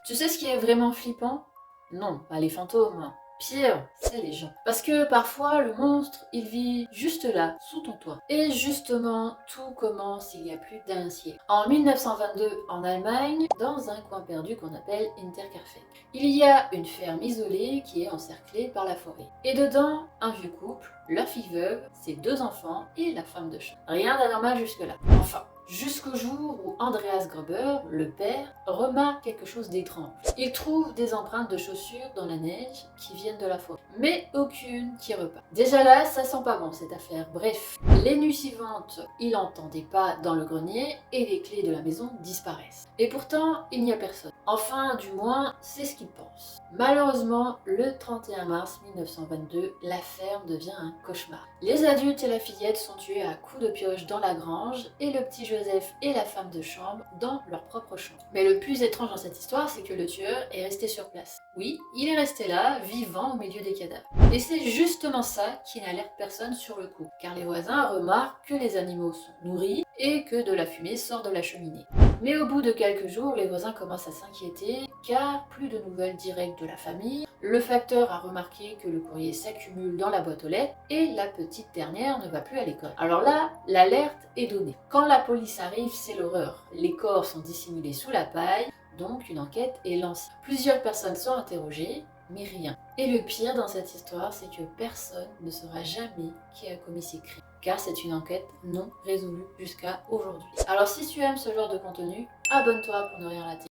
Tu sais ce qui est vraiment flippant? Non, pas les fantômes. Pire, c'est les gens. Parce que parfois, le monstre, il vit juste là, sous ton toit. Et justement, tout commence il y a plus d'un siècle. En 1922, en Allemagne, dans un coin perdu qu'on appelle Interkarfeld. Il y a une ferme isolée qui est encerclée par la forêt. Et dedans, un vieux couple, leur fille veuve, ses deux enfants et la femme de chambre. Rien d'anormal jusque-là. Enfin, jusqu'au jour où Andreas Gruber, le père, remarque quelque chose d'étrange. Il trouve des empreintes de chaussures dans la neige qui viennent de la forêt, mais aucune qui repart. Déjà là, ça sent pas bon cette affaire. Bref, les nuits suivantes, il entend des pas dans le grenier et les clés de la maison disparaissent. Et pourtant, il n'y a personne. Enfin, du moins, c'est ce qu'il pense. Malheureusement, le 31 mars 1922, la ferme devient un cauchemar. Les adultes et la fillette sont tués à coups de pioche dans la grange et le petit Joseph et la femme de chambre dans leur propre chambre. Mais le plus étrange dans cette histoire, c'est que le tueur est resté sur place. Oui, il est resté là, vivant au milieu des cadavres. Et c'est justement ça qui n'alerte personne sur le coup, car les voisins remarquent que les animaux sont nourris et que de la fumée sort de la cheminée. Mais au bout de quelques jours, les voisins commencent à s'inquiéter, car plus de nouvelles directes de la famille, le facteur a remarqué que le courrier s'accumule dans la boîte aux lettres et la petite dernière ne va plus à l'école. Alors là, l'alerte est donnée. Quand la police arrive, c'est l'horreur. Les corps sont dissimulés sous la paille, donc une enquête est lancée. Plusieurs personnes sont interrogées, mais rien. Et le pire dans cette histoire, c'est que personne ne saura jamais qui a commis ces crimes, car c'est une enquête non résolue jusqu'à aujourd'hui. Alors si tu aimes ce genre de contenu, abonne-toi pour ne rien rater.